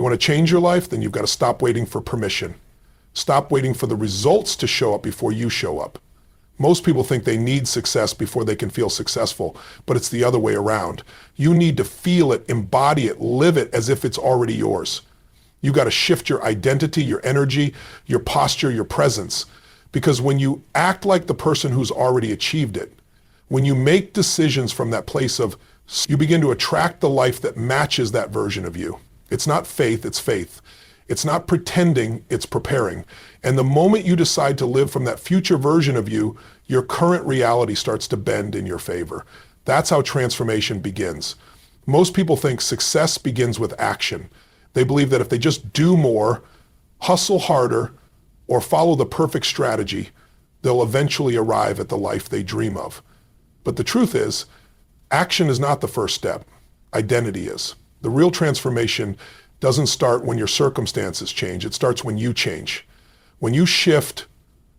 You want to change your life? Then you've got to stop waiting for permission. Stop waiting for the results to show up before you show up. Most people think they need success before they can feel successful, but it's the other way around. You need to feel it, embody it, live it as if it's already yours. You got to shift your identity, your energy, your posture, your presence. Because when you act like the person who's already achieved it, when you make decisions from that place of, you begin to attract the life that matches that version of you. It's not faith, it's faith. It's not pretending, it's preparing. And the moment you decide to live from that future version of you, your current reality starts to bend in your favor. That's how transformation begins. Most people think success begins with action. They believe that if they just do more, hustle harder, or follow the perfect strategy, they'll eventually arrive at the life they dream of. But the truth is, action is not the first step. Identity is. The real transformation doesn't start when your circumstances change. It starts when you change. When you shift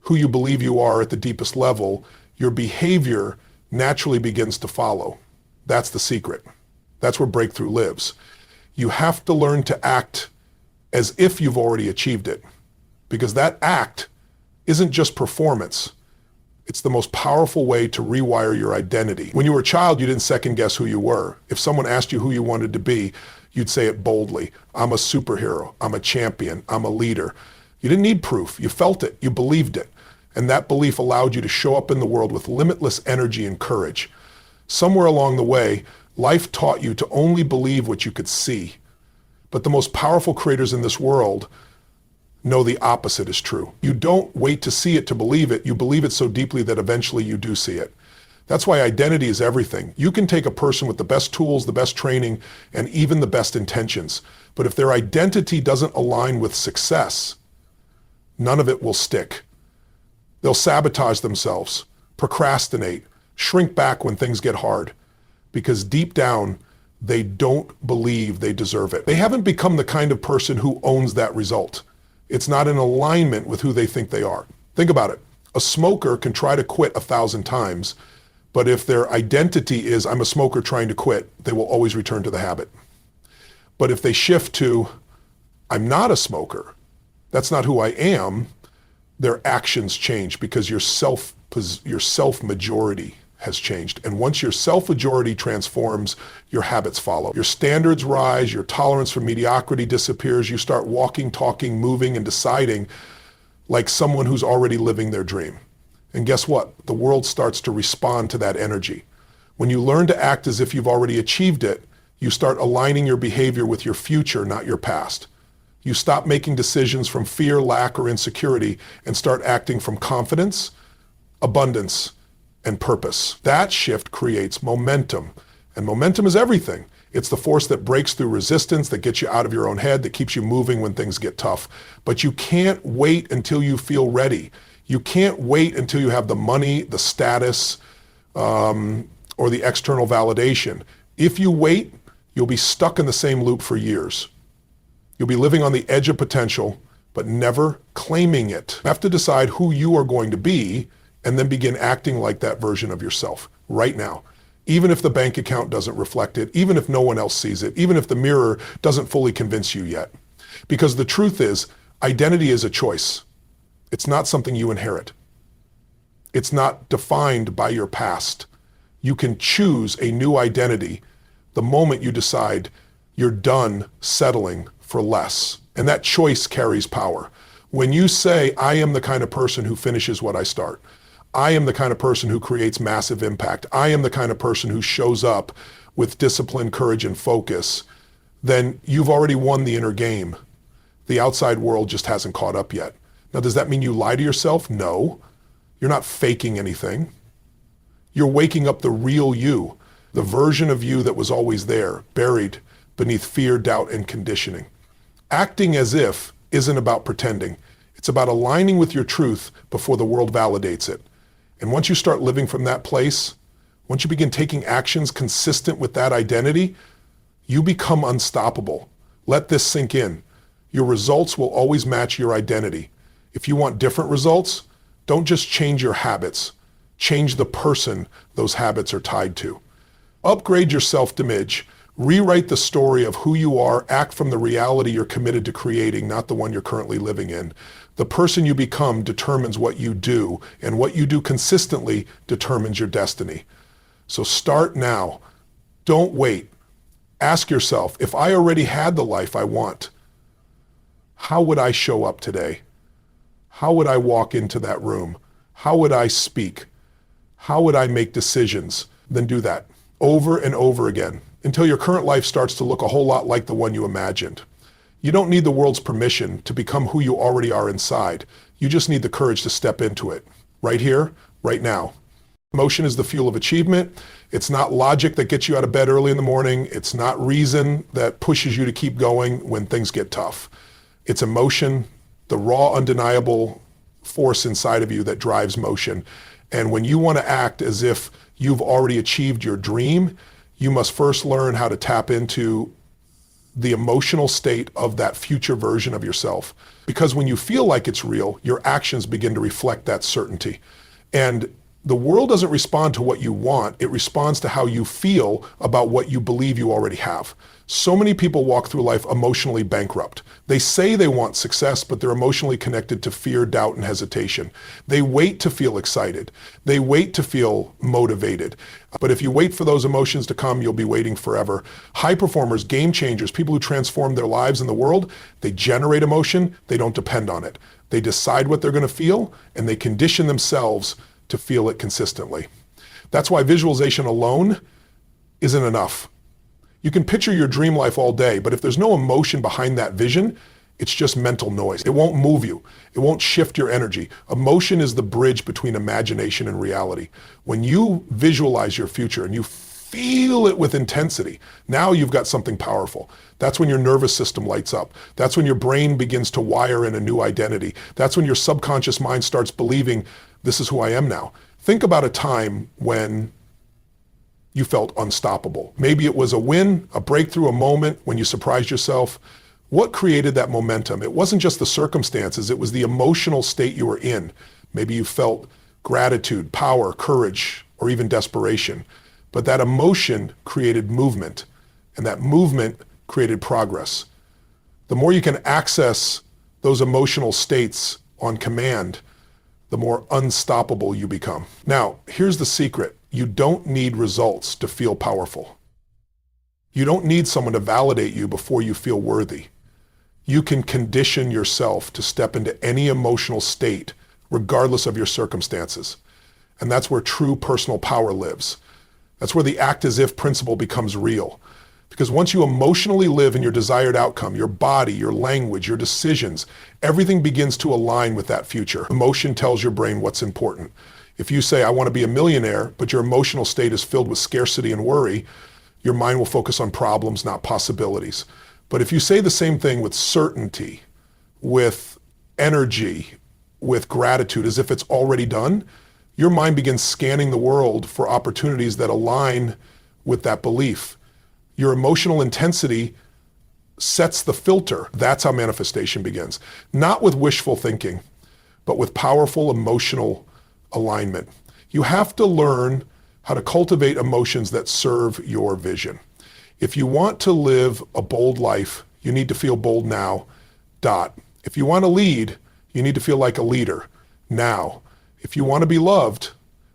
who you believe you are at the deepest level, your behavior naturally begins to follow. That's the secret. That's where breakthrough lives. You have to learn to act as if you've already achieved it, because that act isn't just performance. It's the most powerful way to rewire your identity. When you were a child, you didn't second guess who you were. If someone asked you who you wanted to be, you'd say it boldly. I'm a superhero. I'm a champion. I'm a leader. You didn't need proof. You felt it. You believed it. And that belief allowed you to show up in the world with limitless energy and courage. Somewhere along the way, life taught you to only believe what you could see. But the most powerful creators in this world know the opposite is true. You don't wait to see it to believe it. You believe it so deeply that eventually you do see it. That's why identity is everything. You can take a person with the best tools, the best training, and even the best intentions. But if their identity doesn't align with success, none of it will stick. They'll sabotage themselves, procrastinate, shrink back when things get hard, because deep down, they don't believe they deserve it. They haven't become the kind of person who owns that result. It's not in alignment with who they think they are. Think about it. A smoker can try to quit 1,000 times, but if their identity is, I'm a smoker trying to quit, they will always return to the habit. But if they shift to, I'm not a smoker, that's not who I am, their actions change because your self-majority has changed. And once your self-majority transforms, your habits follow. Your standards rise, your tolerance for mediocrity disappears, you start walking, talking, moving, and deciding like someone who's already living their dream. And guess what? The world starts to respond to that energy. When you learn to act as if you've already achieved it, you start aligning your behavior with your future, not your past. You stop making decisions from fear, lack, or insecurity and start acting from confidence, abundance, and purpose. That shift creates momentum. And momentum is everything. It's the force that breaks through resistance, that gets you out of your own head, that keeps you moving when things get tough. But you can't wait until you feel ready. You can't wait until you have the money, the status, or the external validation. If you wait, you'll be stuck in the same loop for years. You'll be living on the edge of potential, but never claiming it. You have to decide who you are going to be and then begin acting like that version of yourself right now. Even if the bank account doesn't reflect it, even if no one else sees it, even if the mirror doesn't fully convince you yet. Because the truth is, identity is a choice. It's not something you inherit. It's not defined by your past. You can choose a new identity the moment you decide you're done settling for less. And that choice carries power. When you say, I am the kind of person who finishes what I start, I am the kind of person who creates massive impact, I am the kind of person who shows up with discipline, courage, and focus, then you've already won the inner game. The outside world just hasn't caught up yet. Now, does that mean you lie to yourself? No. You're not faking anything. You're waking up the real you, the version of you that was always there, buried beneath fear, doubt, and conditioning. Acting as if isn't about pretending. It's about aligning with your truth before the world validates it. And once you start living from that place, once you begin taking actions consistent with that identity, you become unstoppable. Let this sink in. Your results will always match your identity. If you want different results, don't just change your habits. Change the person those habits are tied to. Upgrade your self-image. Rewrite the story of who you are, act from the reality you're committed to creating, not the one you're currently living in. The person you become determines what you do, and what you do consistently determines your destiny. So start now. Don't wait. Ask yourself, if I already had the life I want, how would I show up today? How would I walk into that room? How would I speak? How would I make decisions? Then do that over and over again until your current life starts to look a whole lot like the one you imagined. You don't need the world's permission to become who you already are inside. You just need the courage to step into it, right here, right now. Emotion is the fuel of achievement. It's not logic that gets you out of bed early in the morning. It's not reason that pushes you to keep going when things get tough. It's emotion, the raw, undeniable force inside of you that drives motion. And when you want to act as if you've already achieved your dream, you must first learn how to tap into the emotional state of that future version of yourself. Because when you feel like it's real, your actions begin to reflect that certainty. And the world doesn't respond to what you want, it responds to how you feel about what you believe you already have. So many people walk through life emotionally bankrupt. They say they want success, but they're emotionally connected to fear, doubt, and hesitation. They wait to feel excited. They wait to feel motivated. But if you wait for those emotions to come, you'll be waiting forever. High performers, game changers, people who transform their lives in the world, they generate emotion, they don't depend on it. They decide what they're going to feel, and they condition themselves to feel it consistently. That's why visualization alone isn't enough. You can picture your dream life all day, but if there's no emotion behind that vision, it's just mental noise. It won't move you. It won't shift your energy. Emotion is the bridge between imagination and reality. When you visualize your future and you feel it with intensity, now you've got something powerful. That's when your nervous system lights up. That's when your brain begins to wire in a new identity. That's when your subconscious mind starts believing, this is who I am now. Think about a time when you felt unstoppable. Maybe it was a win, a breakthrough, a moment when you surprised yourself. What created that momentum? It wasn't just the circumstances, it was the emotional state you were in. Maybe you felt gratitude, power, courage, or even desperation. But that emotion created movement, and that movement created progress. The more you can access those emotional states on command, the more unstoppable you become. Now, here's the secret. You don't need results to feel powerful. You don't need someone to validate you before you feel worthy. You can condition yourself to step into any emotional state, regardless of your circumstances. And that's where true personal power lives. That's where the act as if principle becomes real. Because once you emotionally live in your desired outcome, your body, your language, your decisions, everything begins to align with that future. Emotion tells your brain what's important. If you say, I want to be a millionaire, but your emotional state is filled with scarcity and worry, your mind will focus on problems, not possibilities. But if you say the same thing with certainty, with energy, with gratitude, as if it's already done, your mind begins scanning the world for opportunities that align with that belief. Your emotional intensity sets the filter. That's how manifestation begins. Not with wishful thinking, but with powerful emotional alignment. You have to learn how to cultivate emotions that serve your vision. If you want to live a bold life, you need to feel bold now. If you want to lead, you need to feel like a leader now. If you want to be loved,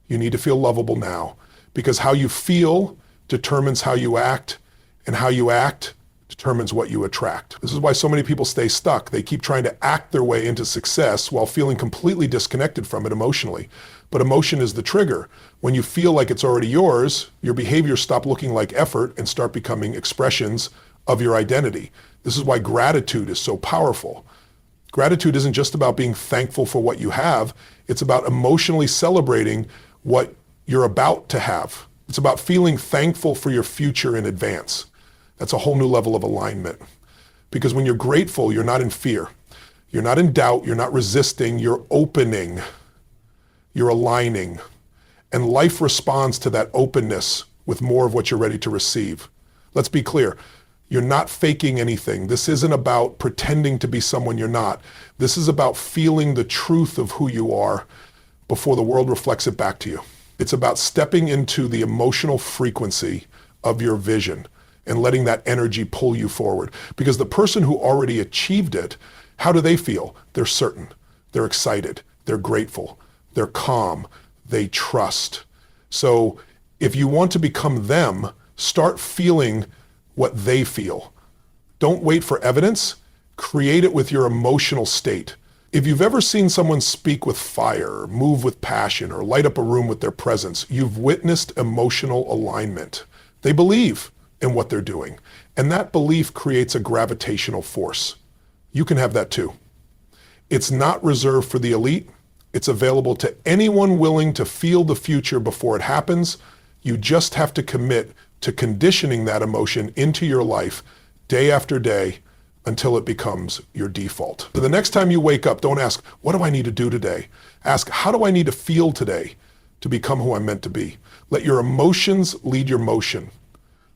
you need to feel lovable now. Because how you feel determines how you act, and how you act determines what you attract. This is why so many people stay stuck. They keep trying to act their way into success while feeling completely disconnected from it emotionally. But emotion is the trigger. When you feel like it's already yours, your behaviors stop looking like effort and start becoming expressions of your identity. This is why gratitude is so powerful. Gratitude isn't just about being thankful for what you have. It's about emotionally celebrating what you're about to have. It's about feeling thankful for your future in advance. That's a whole new level of alignment. Because when you're grateful, you're not in fear. You're not in doubt. You're not resisting. You're opening. You're aligning. And life responds to that openness with more of what you're ready to receive. Let's be clear. You're not faking anything. This isn't about pretending to be someone you're not. This is about feeling the truth of who you are before the world reflects it back to you. It's about stepping into the emotional frequency of your vision and letting that energy pull you forward. Because the person who already achieved it, how do they feel? They're certain, they're excited, they're grateful, they're calm, they trust. So if you want to become them, start feeling what they feel. Don't wait for evidence, create it with your emotional state. If you've ever seen someone speak with fire, or move with passion, or light up a room with their presence, you've witnessed emotional alignment. They believe in what they're doing, and that belief creates a gravitational force. You can have that too. It's not reserved for the elite. It's available to anyone willing to feel the future before it happens. You just have to commit to conditioning that emotion into your life day after day until it becomes your default. So the next time you wake up, don't ask, what do I need to do today? Ask, how do I need to feel today to become who I'm meant to be? Let your emotions lead your motion.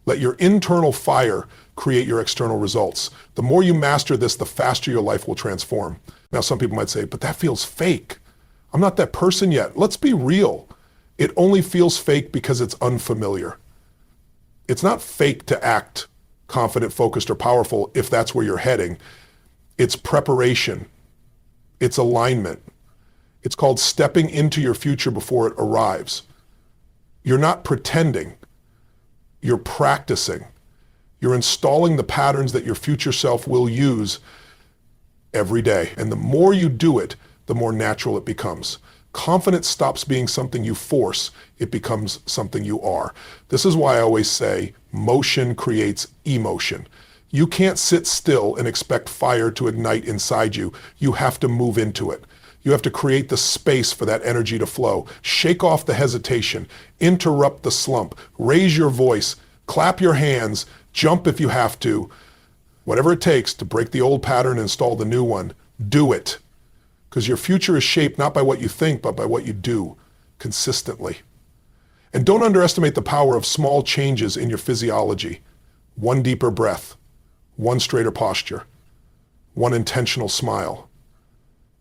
Let your internal fire create your external results. The more you master this, the faster your life will transform. Now, some people might say, but that feels fake. I'm not that person yet. Let's be real. It only feels fake because it's unfamiliar. It's not fake to act confident, focused, or powerful if that's where you're heading. It's preparation. It's alignment. It's called stepping into your future before it arrives. You're not pretending. You're practicing. You're installing the patterns that your future self will use every day. And the more you do it, the more natural it becomes. Confidence stops being something you force. It becomes something you are. This is why I always say motion creates emotion. You can't sit still and expect fire to ignite inside you. You have to move into it. You have to create the space for that energy to flow. Shake off the hesitation. Interrupt the slump. Raise your voice. Clap your hands. Jump if you have to. Whatever it takes to break the old pattern and install the new one, do it. Because your future is shaped not by what you think, but by what you do consistently. And don't underestimate the power of small changes in your physiology. One deeper breath, one straighter posture, one intentional smile.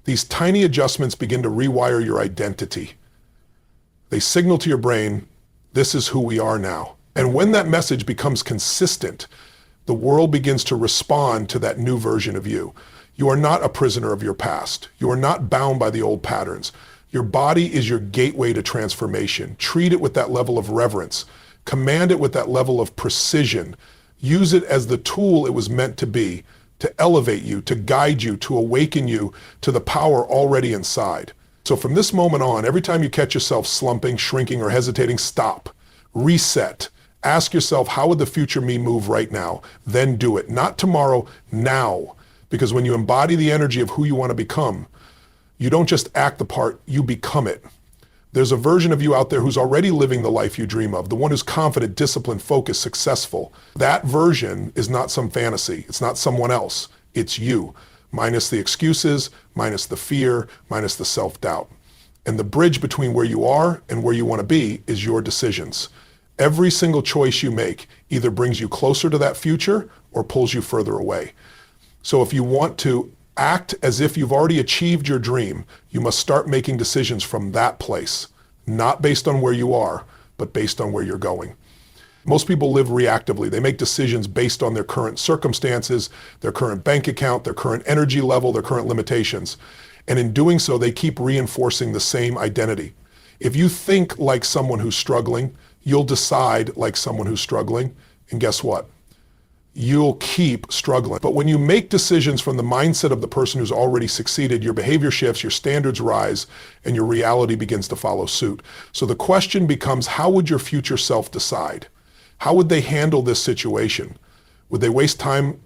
These tiny adjustments begin to rewire your identity. They signal to your brain, this is who we are now. And when that message becomes consistent, the world begins to respond to that new version of you. You are not a prisoner of your past. You are not bound by the old patterns. Your body is your gateway to transformation. Treat it with that level of reverence. Command it with that level of precision. Use it as the tool it was meant to be, to elevate you, to guide you, to awaken you to the power already inside. So from this moment on, every time you catch yourself slumping, shrinking, or hesitating, stop, reset. Ask yourself, how would the future me move right now? Then do it. Not tomorrow, now. Because when you embody the energy of who you want to become, you don't just act the part, you become it. There's a version of you out there who's already living the life you dream of, the one who's confident, disciplined, focused, successful. That version is not some fantasy. It's not someone else. It's you, minus the excuses, minus the fear, minus the self-doubt. And the bridge between where you are and where you want to be is your decisions. Every single choice you make either brings you closer to that future or pulls you further away. So if you want to act as if you've already achieved your dream, you must start making decisions from that place, not based on where you are, but based on where you're going. Most people live reactively. They make decisions based on their current circumstances, their current bank account, their current energy level, their current limitations. And in doing so, they keep reinforcing the same identity. If you think like someone who's struggling, you'll decide like someone who's struggling. And guess what? You'll keep struggling. But when you make decisions from the mindset of the person who's already succeeded, your behavior shifts, your standards rise, and your reality begins to follow suit. So the question becomes, how would your future self decide? How would they handle this situation? Would they waste time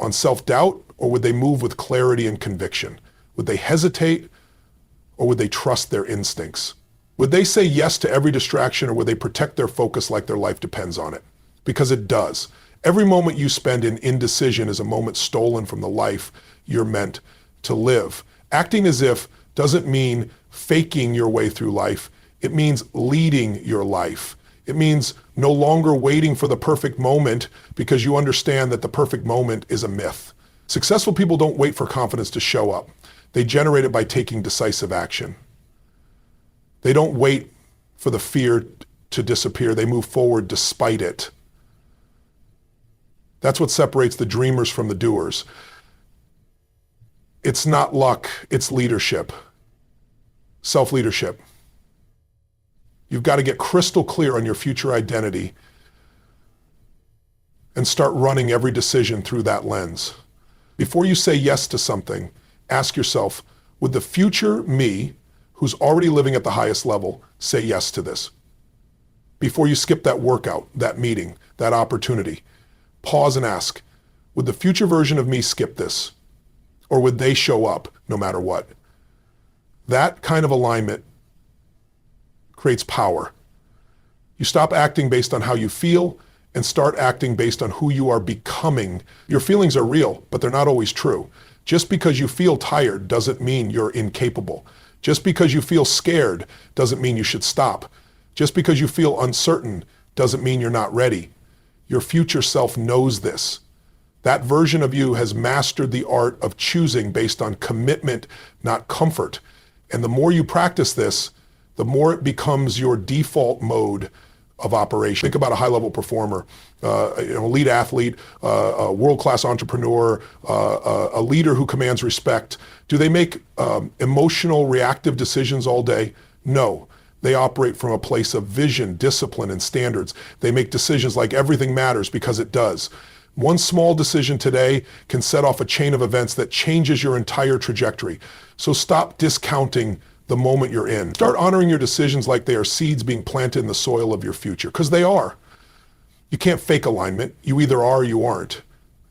on self-doubt, or would they move with clarity and conviction? Would they hesitate, or would they trust their instincts? Would they say yes to every distraction, or would they protect their focus like their life depends on it? Because it does. Every moment you spend in indecision is a moment stolen from the life you're meant to live. Acting as if doesn't mean faking your way through life. It means leading your life. It means no longer waiting for the perfect moment because you understand that the perfect moment is a myth. Successful people don't wait for confidence to show up. They generate it by taking decisive action. They don't wait for the fear to disappear. They move forward despite it. That's what separates the dreamers from the doers. It's not luck, it's leadership. Self-leadership. You've got to get crystal clear on your future identity and start running every decision through that lens. Before you say yes to something, ask yourself, would the future me, who's already living at the highest level, say yes to this? Before you skip that workout, that meeting, that opportunity, pause and ask, would the future version of me skip this? Or would they show up no matter what? That kind of alignment creates power. You stop acting based on how you feel and start acting based on who you are becoming. Your feelings are real, but they're not always true. Just because you feel tired doesn't mean you're incapable. Just because you feel scared doesn't mean you should stop. Just because you feel uncertain doesn't mean you're not ready. Your future self knows this. That version of you has mastered the art of choosing based on commitment, not comfort. And the more you practice this, the more it becomes your default mode of operation. Think about a high-level performer, elite athlete, a world-class entrepreneur, a leader who commands respect. Do they make emotional, reactive decisions all day? No. They operate from a place of vision, discipline, and standards. They make decisions like everything matters because it does. One small decision today can set off a chain of events that changes your entire trajectory. So stop discounting the moment you're in. Start honoring your decisions like they are seeds being planted in the soil of your future, because they are. You can't fake alignment. You either are or you aren't.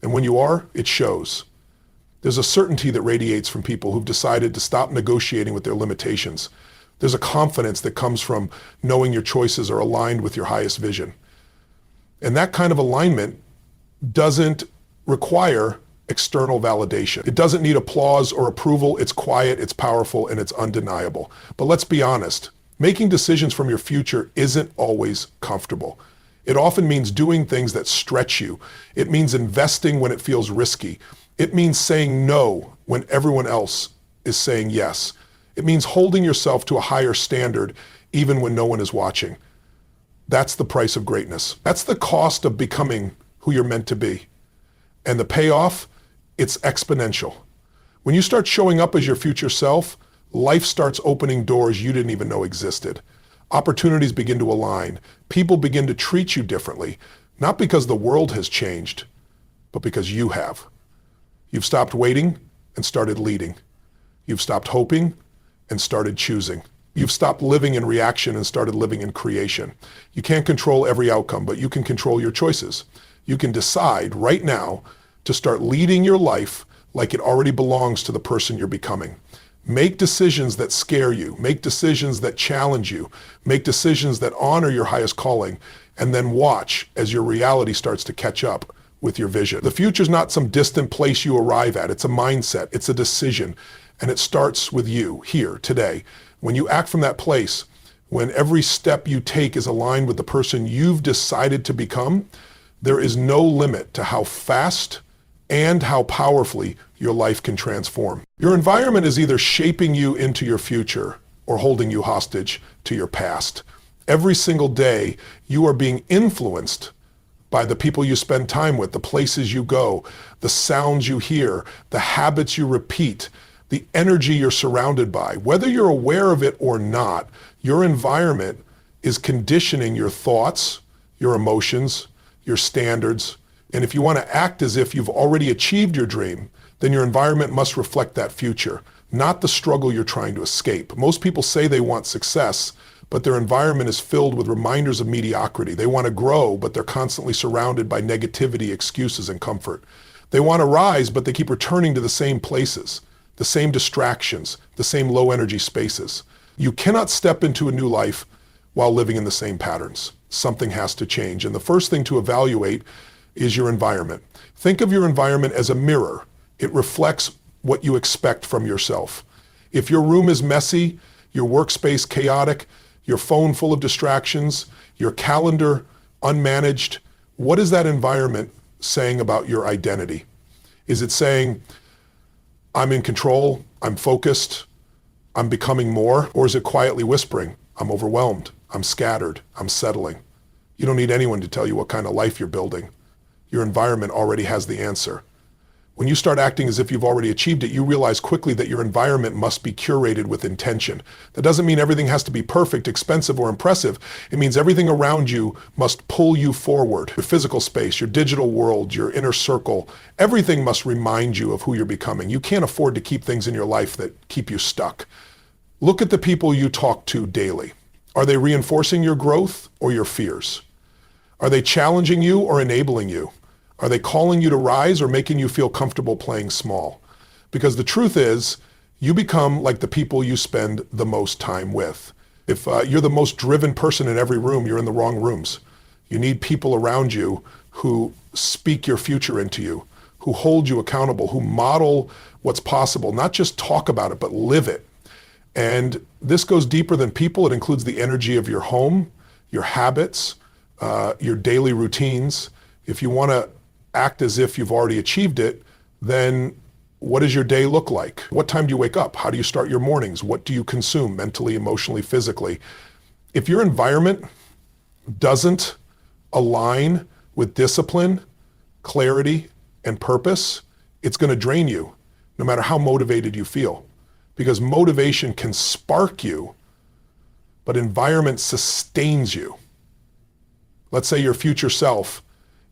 And when you are, it shows. There's a certainty that radiates from people who've decided to stop negotiating with their limitations. There's a confidence that comes from knowing your choices are aligned with your highest vision. And that kind of alignment doesn't require external validation. It doesn't need applause or approval. It's quiet, it's powerful, and it's undeniable. But let's be honest, making decisions from your future isn't always comfortable. It often means doing things that stretch you. It means investing when it feels risky. It means saying no when everyone else is saying yes. It means holding yourself to a higher standard even when no one is watching. That's the price of greatness. That's the cost of becoming who you're meant to be. And the payoff, it's exponential. When you start showing up as your future self, life starts opening doors you didn't even know existed. Opportunities begin to align. People begin to treat you differently, not because the world has changed, but because you have. You've stopped waiting and started leading. You've stopped hoping and started choosing. You've stopped living in reaction and started living in creation. You can't control every outcome, but you can control your choices. You can decide right now to start leading your life like it already belongs to the person you're becoming. Make decisions that scare you. Make decisions that challenge you. Make decisions that honor your highest calling, and then watch as your reality starts to catch up with your vision. The future's not some distant place you arrive at. It's a mindset. It's a decision. And it starts with you here today. When you act from that place, when every step you take is aligned with the person you've decided to become, there is no limit to how fast and how powerfully your life can transform. Your environment is either shaping you into your future or holding you hostage to your past. Every single day, you are being influenced by the people you spend time with, the places you go, the sounds you hear, the habits you repeat, the energy you're surrounded by. Whether you're aware of it or not, your environment is conditioning your thoughts, your emotions, your standards. And if you want to act as if you've already achieved your dream, then your environment must reflect that future, not the struggle you're trying to escape. Most people say they want success, but their environment is filled with reminders of mediocrity. They want to grow, but they're constantly surrounded by negativity, excuses, and comfort. They want to rise, but they keep returning to the same places, the same distractions, the same low-energy spaces. You cannot step into a new life while living in the same patterns. Something has to change. And the first thing to evaluate is your environment. Think of your environment as a mirror. It reflects what you expect from yourself. If your room is messy, your workspace chaotic, your phone full of distractions, your calendar unmanaged, what is that environment saying about your identity? Is it saying, I'm in control, I'm focused, I'm becoming more? Or is it quietly whispering, I'm overwhelmed, I'm scattered, I'm settling? You don't need anyone to tell you what kind of life you're building. Your environment already has the answer. When you start acting as if you've already achieved it, you realize quickly that your environment must be curated with intention. That doesn't mean everything has to be perfect, expensive, or impressive. It means everything around you must pull you forward. Your physical space, your digital world, your inner circle, everything must remind you of who you're becoming. You can't afford to keep things in your life that keep you stuck. Look at the people you talk to daily. Are they reinforcing your growth or your fears? Are they challenging you or enabling you? Are they calling you to rise or making you feel comfortable playing small? Because the truth is, you become like the people you spend the most time with. If you're the most driven person in every room, you're in the wrong rooms. You need people around you who speak your future into you, who hold you accountable, who model what's possible, not just talk about it, but live it. And this goes deeper than people. It includes the energy of your home, your habits, your daily routines. If you want to act as if you've already achieved it, then what does your day look like? What time do you wake up? How do you start your mornings? What do you consume mentally, emotionally, physically? If your environment doesn't align with discipline, clarity, and purpose, it's going to drain you, no matter how motivated you feel. Because motivation can spark you, but environment sustains you. Let's say your future self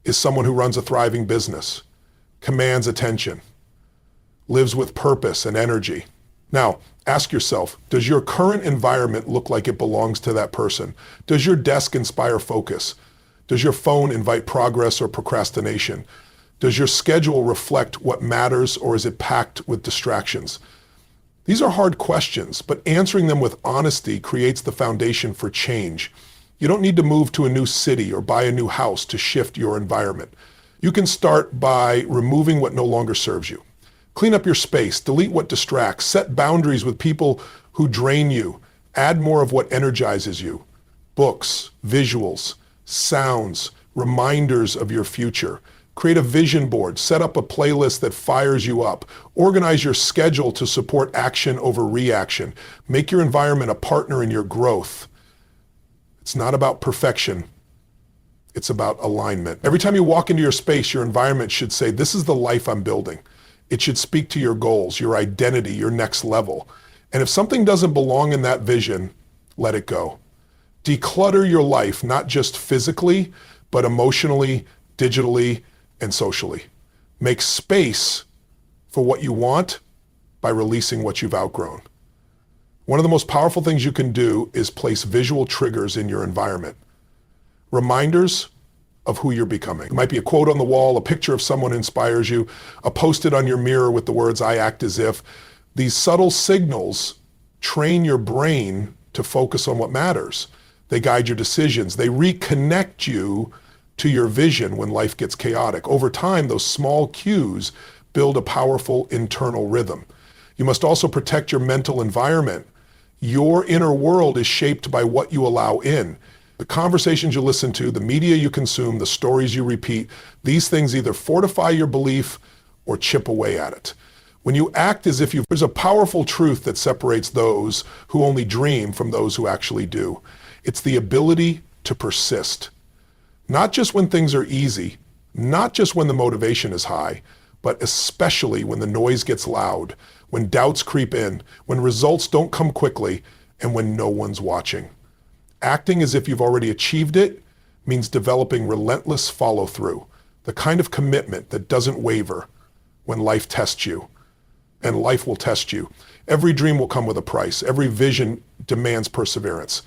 is someone who runs a thriving business, commands attention, lives with purpose and energy. Now, ask yourself, does your current environment look like it belongs to that person? Does your desk inspire focus? Does your phone invite progress or procrastination? Does your schedule reflect what matters, or is it packed with distractions? These are hard questions, but answering them with honesty creates the foundation for change. You don't need to move to a new city or buy a new house to shift your environment. You can start by removing what no longer serves you. Clean up your space, delete what distracts, set boundaries with people who drain you, add more of what energizes you. Books, visuals, sounds, reminders of your future. Create a vision board, set up a playlist that fires you up. Organize your schedule to support action over reaction. Make your environment a partner in your growth. It's not about perfection. It's about alignment. Every time you walk into your space, your environment should say, this is the life I'm building. It should speak to your goals, your identity, your next level. And if something doesn't belong in that vision, let it go. Declutter your life, not just physically, but emotionally, digitally, and socially. Make space for what you want by releasing what you've outgrown. One of the most powerful things you can do is place visual triggers in your environment. Reminders of who you're becoming. It might be a quote on the wall, a picture of someone who inspires you, a post-it on your mirror with the words, I act as if. These subtle signals train your brain to focus on what matters. They guide your decisions. They reconnect you to your vision when life gets chaotic. Over time, those small cues build a powerful internal rhythm. You must also protect your mental environment. Your inner world is shaped by what you allow in. The conversations you listen to, the media you consume, the stories you repeat, these things either fortify your belief or chip away at it. When you act as if there's a powerful truth that separates those who only dream from those who actually do. It's the ability to persist. Not just when things are easy, not just when the motivation is high, but especially when the noise gets loud, when doubts creep in, when results don't come quickly, and when no one's watching. Acting as if you've already achieved it means developing relentless follow-through, the kind of commitment that doesn't waver when life tests you. And life will test you. Every dream will come with a price. Every vision demands perseverance.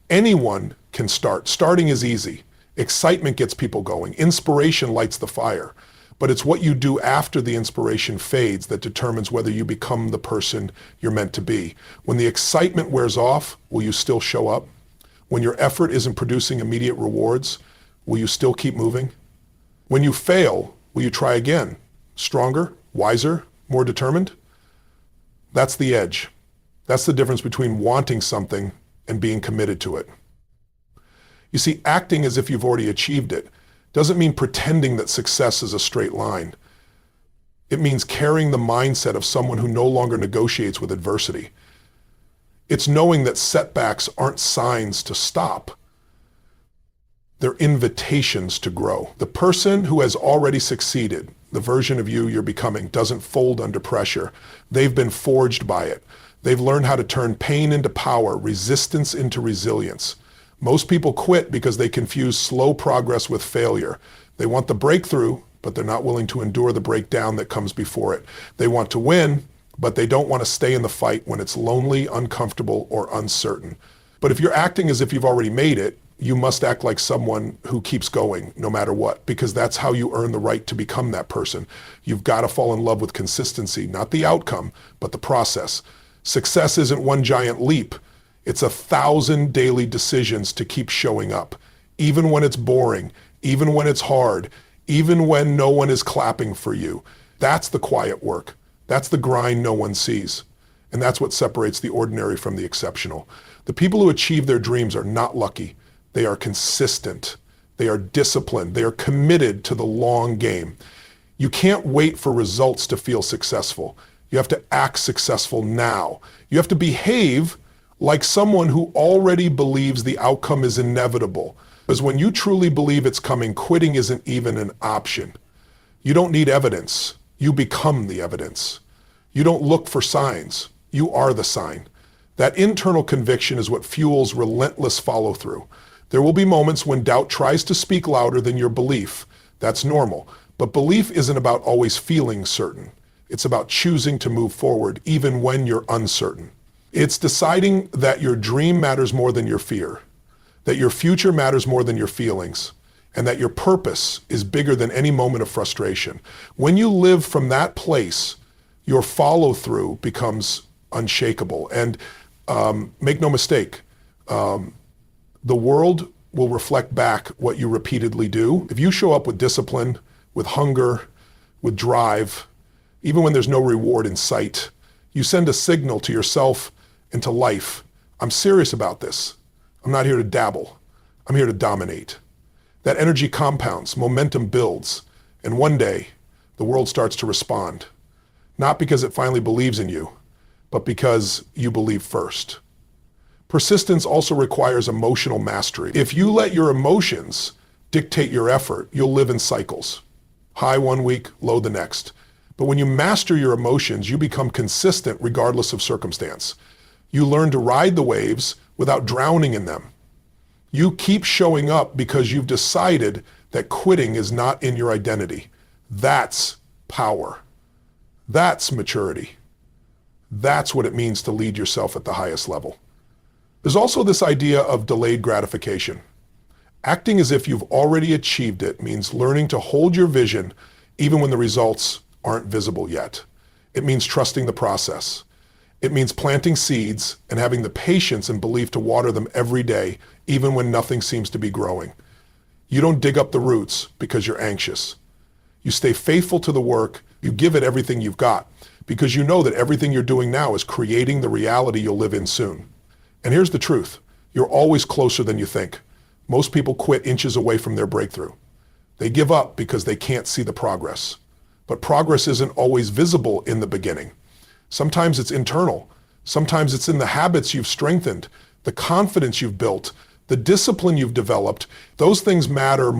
Anyone can start. Starting is easy. Excitement gets people going. Inspiration lights the fire. But it's what you do after the inspiration fades that determines whether you become the person you're meant to be. When the excitement wears off, will you still show up? When your effort isn't producing immediate rewards, will you still keep moving? When you fail, will you try again? Stronger, wiser, more determined? That's the edge. That's the difference between wanting something and being committed to it. You see, acting as if you've already achieved it doesn't mean pretending that success is a straight line. It means carrying the mindset of someone who no longer negotiates with adversity. It's knowing that setbacks aren't signs to stop. They're invitations to grow. The person who has already succeeded, the version of you you're becoming, doesn't fold under pressure. They've been forged by it. They've learned how to turn pain into power, resistance into resilience. Most people quit because they confuse slow progress with failure. They want the breakthrough, but they're not willing to endure the breakdown that comes before it. They want to win, but they don't want to stay in the fight when it's lonely, uncomfortable, or uncertain. But if you're acting as if you've already made it, you must act like someone who keeps going no matter what, because that's how you earn the right to become that person. You've got to fall in love with consistency, not the outcome, but the process. Success isn't one giant leap. It's 1,000 daily decisions to keep showing up, even when it's boring, even when it's hard, even when no one is clapping for you. That's the quiet work. That's the grind no one sees. And that's what separates the ordinary from the exceptional. The people who achieve their dreams are not lucky. They are consistent. They are disciplined. They are committed to the long game. You can't wait for results to feel successful. You have to act successful now. You have to behave like someone who already believes the outcome is inevitable. Because when you truly believe it's coming, quitting isn't even an option. You don't need evidence. You become the evidence. You don't look for signs. You are the sign. That internal conviction is what fuels relentless follow-through. There will be moments when doubt tries to speak louder than your belief. That's normal. But belief isn't about always feeling certain. It's about choosing to move forward even when you're uncertain. It's deciding that your dream matters more than your fear, that your future matters more than your feelings, and that your purpose is bigger than any moment of frustration. When you live from that place, your follow-through becomes unshakable. And make no mistake, the world will reflect back what you repeatedly do. If you show up with discipline, with hunger, with drive, even when there's no reward in sight, you send a signal to yourself and to life. I'm serious about this. I'm not here to dabble. I'm here to dominate. That energy compounds, momentum builds, and one day the world starts to respond. Not because it finally believes in you, but because you believe first. Persistence also requires emotional mastery. If you let your emotions dictate your effort, you'll live in cycles. High one week, low the next. But when you master your emotions, you become consistent regardless of circumstance. You learn to ride the waves without drowning in them. You keep showing up because you've decided that quitting is not in your identity. That's power. That's maturity. That's what it means to lead yourself at the highest level. There's also this idea of delayed gratification. Acting as if you've already achieved it means learning to hold your vision even when the results aren't visible yet. It means trusting the process. It means planting seeds and having the patience and belief to water them every day, even when nothing seems to be growing. You don't dig up the roots because you're anxious. You stay faithful to the work. You give it everything you've got because you know that everything you're doing now is creating the reality you'll live in soon. And here's the truth. You're always closer than you think. Most people quit inches away from their breakthrough. They give up because they can't see the progress. But progress isn't always visible in the beginning. Sometimes it's internal. Sometimes it's in the habits you've strengthened, the confidence you've built, the discipline you've developed. Those things matter